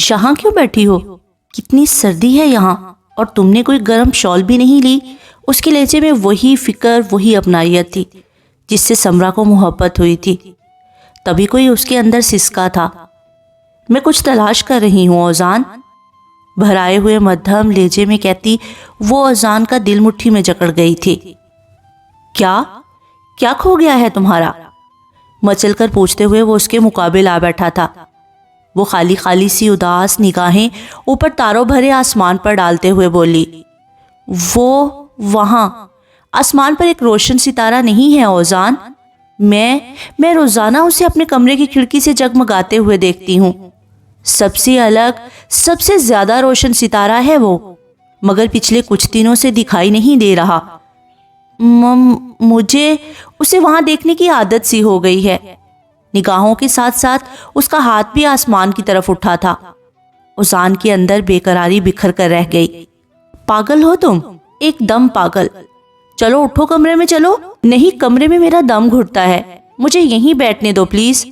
یہاں کیوں بیٹھی ہو؟ کتنی سردی ہے یہاں، اور تم نے کوئی گرم شال بھی نہیں لی۔ اس کے لہجے میں وہی فکر، وہی اپنائیت تھی جس سے سمرا کو محبت ہوئی تھی۔ تبھی کوئی اس کے اندر سسکا تھا۔ میں کچھ تلاش کر رہی ہوں اوزان، بھرائے ہوئے مدھم لہجے میں کہتی وہ اوزان کا دل مٹھی میں جکڑ گئی تھی۔ کیا کھو گیا ہے تمہارا؟ مچل کر پوچھتے ہوئے وہ اس کے مقابل آ بیٹھا تھا۔ وہ خالی خالی سی اداس نگاہیں اوپر تاروں بھرے آسمان پر ڈالتے ہوئے بولی، وہ وہاں آسمان پر ایک روشن ستارہ نہیں ہے اوزان، میں روزانہ اسے اپنے کمرے کی کھڑکی سے جگمگاتے ہوئے دیکھتی ہوں۔ سب سے الگ، سب سے زیادہ روشن ستارہ ہے وہ، مگر پچھلے کچھ دنوں سے دکھائی نہیں دے رہا۔ مجھے اسے وہاں دیکھنے کی عادت سی ہو گئی ہے۔ نگاہوں کے ساتھ ساتھ اس کا ہاتھ بھی آسمان کی طرف اٹھا تھا۔ اوزان کے اندر بے قراری بکھر کر رہ گئی۔ پاگل ہو تم، ایک دم پاگل۔ چلو اٹھو، کمرے میں چلو۔ نہیں، کمرے میں میرا دم گھٹتا ہے، مجھے یہیں بیٹھنے دو پلیز۔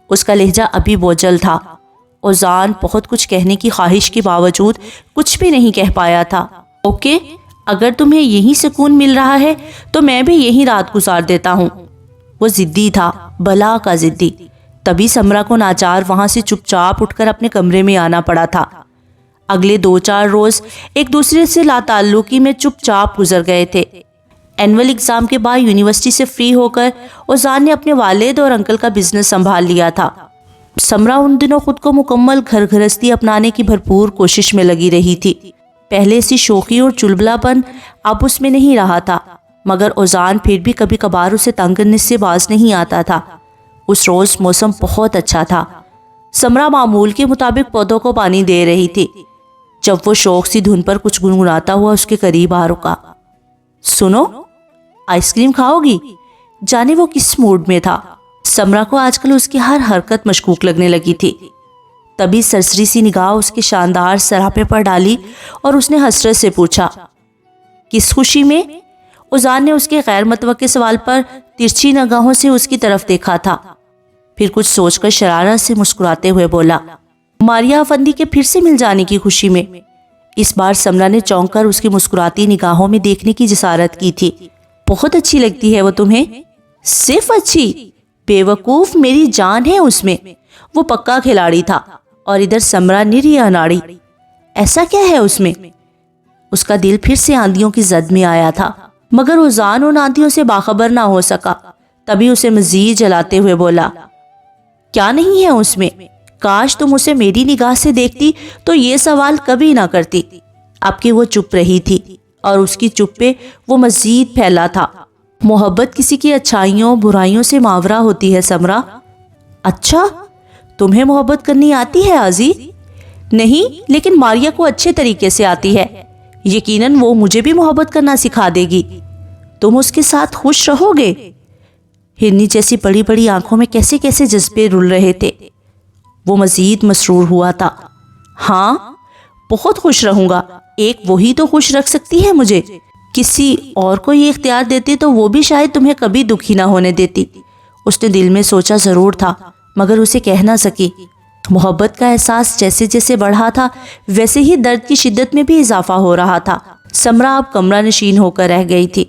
اس کا لہجہ ابھی بوجھل تھا۔ اوزان بہت کچھ کہنے کی خواہش کے باوجود کچھ بھی نہیں کہہ پایا تھا۔ اوکے، اگر تمہیں یہیں سکون مل رہا ہے تو میں بھی یہیں رات گزار دیتا ہوں۔ وہ ضدی تھا، بلا کا ضدی۔ تبھی سمرا کو ناچار وہاں سے چپ چاپ اٹھ کر اپنے کمرے میں آنا پڑا تھا۔ اگلے 2-4 روز ایک دوسرے سے لا تعلقی میں چپ چاپ گزر گئے تھے۔ اینول ایگزام کے بعد یونیورسٹی سے فری ہو کر اوزان نے اپنے والد اور انکل کا بزنس سنبھال لیا تھا۔ سمرا ان دنوں خود کو مکمل گھر گھرستی اپنانے کی بھرپور کوشش میں لگی رہی تھی۔ پہلے سی شوخی اور چلبلا پن اب اس میں نہیں رہا تھا، مگر اوزان پھر بھی کبھی کبھار اسے تنگ کرنے سے باز نہیں آتا تھا۔ اس روز موسم بہت اچھا تھا۔ سمرا معمول کے مطابق پودوں کو پانی دے رہی تھی جب وہ شوق سی دھن پر کچھ گنگناتا ہوا اس کے قریب آ رکا۔ سنو، آئس کریم کھاؤ گی؟ جانے وہ کس موڈ میں تھا۔ سمرا کو آج کل اس کی ہر حرکت مشکوک لگنے لگی تھی۔ تبھی سرسری سی نگاہ اس کے شاندار سراپے پر ڈالی اور اس نے حسرت سے پوچھا، کس خوشی میں؟ اوزان نے اس کے غیر متوقع سوال پر ترچھی نگاہوں سے اس کی طرف دیکھا تھا، پھر کچھ سوچ کر شرارت سے مسکراتے ہوئے بولا، ماریہ افندی کے پھر سے مل جانے کی خوشی میں۔ اس بار سمرا نے چونک کر اس کی مسکراتی نگاہوں میں دیکھنے کی جسارت کی تھی۔ بہت اچھی لگتی ہے وہ تمہیں؟ صرف اچھی؟ بے وقوف، میری جان ہے اس میں۔ وہ پکا کھلاڑی تھا اور ادھر سمرا نری اناڑی۔ ایسا کیا ہے اس میں؟ اس کا دل پھر سے آندھیوں کی زد میں آیا تھا، مگر اوزان ان آندھیوں سے باخبر نہ ہو سکا۔ تبھی اسے مزید جلاتے ہوئے بولا، کیا نہیں ہے اس میں؟ کاش تم اسے میری نگاہ سے دیکھتی تو یہ سوال کبھی نہ کرتی۔ اب کہ وہ چپ رہی تھی اور اس کی چپ پہ وہ مزید پھیلا تھا۔ محبت کسی کی اچھائیوں برائیوں سے ماورا ہوتی ہے سمرا۔ اچھا، تمہیں محبت کرنی آتی ہے آزی؟ نہیں، لیکن ماریہ کو اچھے طریقے سے آتی ہے۔ یقیناً وہ مجھے بھی محبت کرنا سکھا دے گی۔ تم اس کے ساتھ خوش رہو گے؟ ہرنی جیسی بڑی بڑی آنکھوں میں کیسے کیسے جذبے رل رہے تھے۔ وہ مزید مسرور ہوا تھا۔ ہاں، بہت خوش رہوں گا۔ ایک وہی تو خوش رکھ سکتی ہے مجھے۔ کسی اور کو یہ اختیار دیتے تو وہ بھی شاید تمہیں کبھی دکھی نہ ہونے دیتی۔ اس نے دل میں سوچا ضرور تھا، مگر اسے کہہ نہ سکی۔ محبت کا احساس جیسے جیسے بڑھا تھا ویسے ہی درد کی شدت میں بھی اضافہ ہو رہا تھا۔ سمرا اب کمرہ نشین ہو کر رہ گئی تھی۔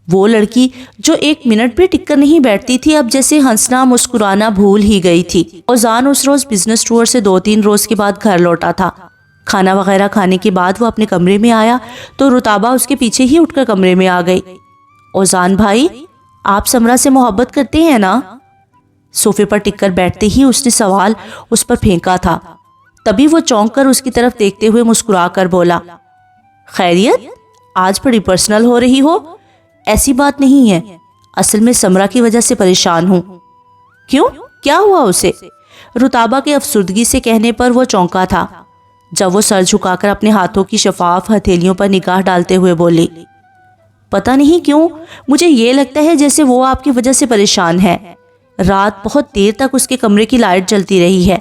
وہ لڑکی جو ایک منٹ بھی ٹک کر نہیں بیٹھتی تھی اب جیسے ہنسنا مسکرانا بھول ہی گئی تھی۔ اوزان اس روز بزنس ٹور سے 2-3 روز کے بعد گھر لوٹا تھا۔ کھانا وغیرہ کھانے کے بعد وہ اپنے کمرے میں آیا تو رتابہ اس کے پیچھے ہی اٹھ کر کمرے میں آ گئی۔ اوزان بھائی، آپ سمرا سے محبت کرتے ہیں نا؟ صوفے پر ٹک کر بیٹھتے ہی اس نے سوال اس پر پھینکا تھا۔ تبھی وہ چونک کر اس کی طرف دیکھتے ہوئے مسکرا کر بولا، خیریت؟ آج بڑی پرسنل ہو رہی ہو۔ ایسی بات نہیں ہے، اصل میں سمرا کی وجہ سے پریشان ہوں۔ کیوں؟ کیا ہوا اسے؟ رتابہ کے افسردگی سے کہنے پر وہ چونکا تھا۔ جب وہ سر جھکا کر اپنے ہاتھوں کی شفاف ہتھیلیوں پر نگاہ ڈالتے ہوئے بولی، پتہ نہیں کیوں مجھے یہ لگتا ہے جیسے وہ آپ کی وجہ سے پریشان ہے۔ رات بہت دیر تک اس کے کمرے کی لائٹ جلتی رہی ہے۔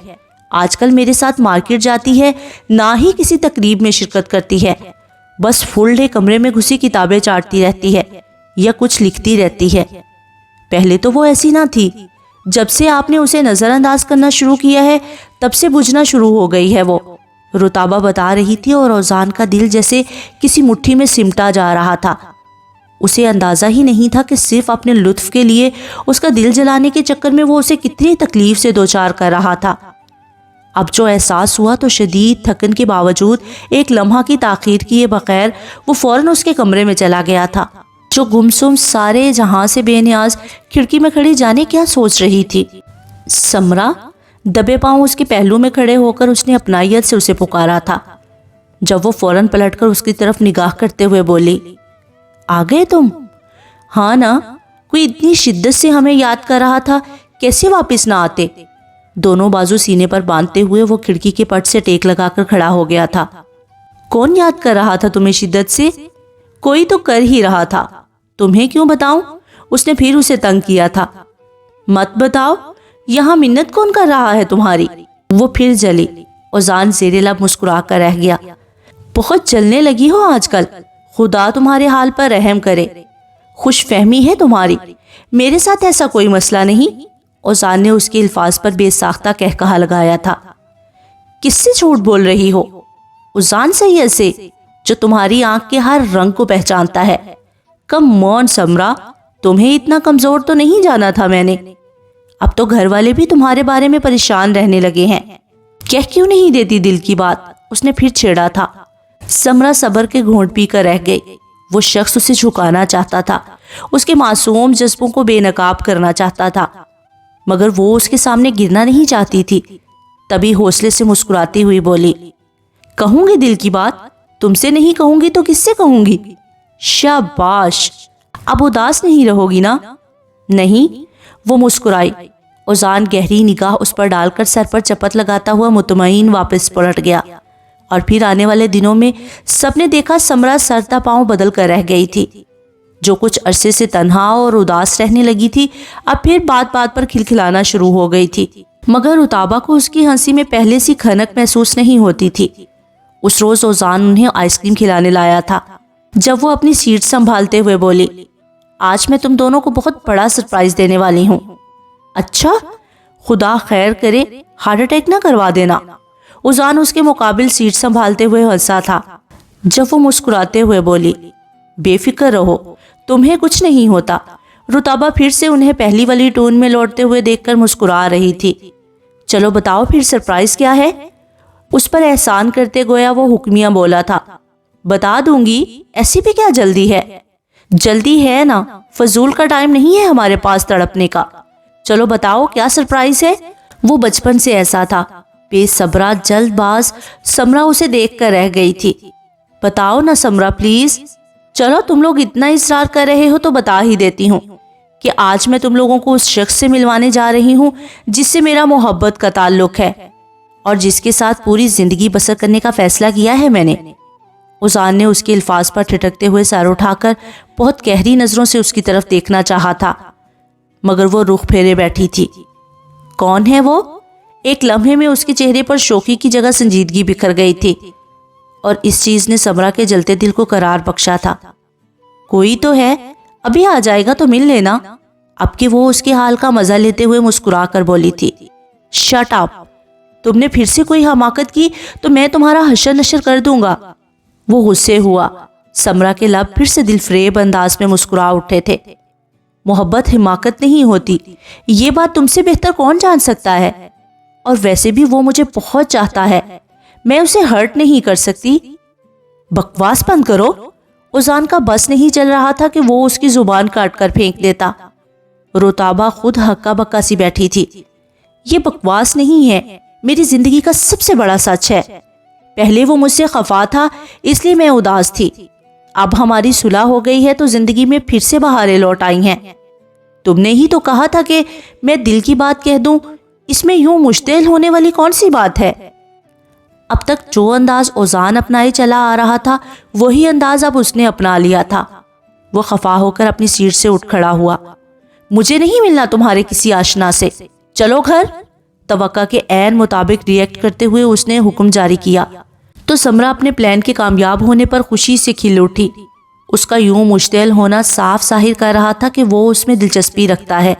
آج کل میرے ساتھ مارکیٹ جاتی ہے، نہ ہی کسی تقریب میں شرکت کرتی ہے۔ بس فل ڈے کمرے میں گھسی کتابیں چاٹتی رہتی ہے یا کچھ لکھتی رہتی ہے۔ پہلے تو وہ ایسی نہ تھی، جب سے آپ نے اسے نظر انداز کرنا شروع کیا ہے تب سے بجھنا شروع ہو گئی ہے وہ۔ रुताबा बता रही थी और ओजान का दिल जैसे किसी मुट्ठी में सिमटा जा रहा था। उसे अंदाज़ा ही नहीं था कि सिर्फ अपने लुत्फ के लिए उसका दिल जलाने के चक्कर में वो उसे कितनी तकलीफ से दोचार कर रहा था। अब जो एहसास हुआ तो शदीद थकन के बावजूद एक लम्हा की ताख़ीर किए बगैर वो फ़ौरन उसके कमरे में चला गया था, जो गुमसुम सारे जहां से बेनियाज खिड़की में खड़ी जाने क्या सोच रही थी। समरा दबे पांव उसके पहलू में खड़े होकर उसने अपनाइयत से उसे पुकारा था। जब वो फौरन पलटकर उसकी तरफ निगाह करते हुए बोली, आ गए तुम? हाँ ना, कोई इतनी शिद्दत से हमें याद कर रहा था, कैसे वापस ना आते? दोनों बाजू सीने पर बांधते हुए वो खिड़की के पट से टेक लगाकर खड़ा हो गया था। कौन याद कर रहा था तुम्हें शिद्दत से? कोई तो कर ही रहा था, तुम्हें क्यों बताऊं? उसने फिर उसे तंग किया था। मत बताओ, यहाँ मिन्नत कौन कर रहा है तुम्हारी? वो फिर जली। ओजान ज़ेरे लब मुस्कुरा कर रह गया। बहुत जलने लगी हो आजकल, खुदा तुम्हारे हाल पर रहम करे। खुश फहमी है तुम्हारी, मेरे साथ ऐसा कोई मसला नहीं। ओजान ने उसके अल्फाज पर बेसाख्ता कहकहा लगाया था। किससे झूठ बोल रही हो? ओजान सैयद से, जो तुम्हारी आंख के हर रंग को पहचानता है। कम ऑन समरा, तुम्हें इतना कमजोर तो नहीं जाना था मैंने। अब तो घर वाले भी तुम्हारे बारे में परेशान रहने लगे हैं। कह क्यों नहीं देती दिल की बात? उसने फिर छेड़ा था। समरा सब्र के घूंट पी कर रह गई। वो शख्स उसे झुकाना चाहता था, उसके मासूम जज्बों को बेनकाब करना चाहता था, मगर वो उसके सामने गिरना नहीं चाहती थी। तभी हौसले से मुस्कुराती हुई बोली, कहूंगी दिल की बात, तुमसे नहीं कहूंगी तो किससे कहूंगी? शाबाश, अब उदास नहीं रहोगी ना? नहीं, वो मुस्कुराई। ओजान गहरी निगाह उस पर डालकर सर पर चपत लगाता हुआ मुतमईन वापस पलट गया। और फिर आने वाले दिनों में सबने देखा समरा सरता पांव बदल कर रह गई थी। जो कुछ अरसे से तन्हा और उदास रहने लगी थी, अब फिर बात बात पर खिलखिलाना शुरू हो गई थी। मगर रुताबा को उसकी हंसी में पहले सी खनक महसूस नहीं होती थी। उस रोज ओजान उन्हें आइसक्रीम खिलाने लाया था। जब वो अपनी सीट संभालते हुए बोली, आज मैं तुम दोनों को बहुत बड़ा सरप्राइज देने वाली हूँ। अच्छा, खुदा खैर करे, हार्ट अटैक ना करवा देना। ओजान उसके मुकाबिल सीट संभालते हुए हंसा था। जब वो मुस्कुराते हुए बोली, बेफिक्र रहो, तुम्हें कुछ नहीं होता। रुताबा फिर से उन्हें पहली वाली टोन में लौटते हुए देखकर मुस्कुरा रही थी। चलो बताओ फिर सरप्राइज क्या है? उस पर एहसान करते गोया वो हुक्मिया बोला था। बता दूंगी, ऐसी भी क्या जल्दी है? जल्दी है ना, फजूल का टाइम नहीं है हमारे पास तड़पने का। चलो बताओ क्या सरप्राइज है? वो बचपन से ऐसा था, बेसब्रा जल्दबाज। समरा उसे देख कर रह गई थी। बताओ ना समरा प्लीज। चलो तुम लोग इतना इसरार कर रहे हो तो बता ही देती हूँ कि आज मैं तुम लोगों को उस शख्स से मिलवाने जा रही हूँ जिससे मेरा मोहब्बत का ताल्लुक है और जिसके साथ पूरी जिंदगी बसर करने का फैसला किया है मैंने। ओजान ने उसके अल्फाज पर ठिठकते हुए सर उठाकर बहुत गहरी नजरों से उसकी तरफ देखना चाहा था, मगर वो रुख फेरे बैठी थी। कौन है वो? एक लम्हे में उसके चेहरे पर शोखी की जगह संजीदगी बिखर गई थी और इस चीज ने समरा के जलते दिल को करार बख्शा था। कोई तो है, अभी आ जाएगा तो मिल लेना। अब कि वो उसके हाल का मजा लेते हुए मुस्कुरा कर बोली थी, शट अप, तुमने फिर से कोई हमाकत की तो मैं तुम्हारा हशर नशर कर दूंगा। वो गुस्से हुआ। समरा के लब फिर से दिलफरेब अंदाज में मुस्कुरा उठे थे। मोहब्बत हिमाकत नहीं होती, ये बात तुमसे बेहतर कौन जान सकता है? और वैसे भी वो मुझे बहुत चाहता है, मैं उसे हर्ट नहीं कर सकती। बकवास बंद करो। ओजान का बस नहीं चल रहा था कि वो उसकी जुबान काट कर फेंक देता। रुताबा खुद हक्का बक्का सी बैठी थी। ये बकवास नहीं है, मेरी जिंदगी का सबसे बड़ा सच है। पहले वो मुझसे खफा था इसलिए मैं उदास थी, अब हमारी सुलह हो गई है तो जिंदगी में फिर से बहारें लौट आई हैं। तुमने ही तो कहा था कि मैं दिल की बात कह दूं, इसमें यूं मुश्तिल होने वाली कौन सी बात है? अब तक जो अंदाज ओजान अपनाए चला आ रहा था वही अंदाज अब उसने अपना लिया था। वो खफा होकर अपनी सीट से उठ खड़ा हुआ। मुझे नहीं मिलना तुम्हारे किसी आशना से, चलो घर। तवक्का के ऐन मुताबिक रिएक्ट करते हुए उसने हुक्म जारी किया तो समरा अपने प्लान के कामयाब होने पर खुशी से खिल उठी। उसका यूं मुश्तिल होना साफ जाहिर कर रहा था कि वो उसमें दिलचस्पी रखता है।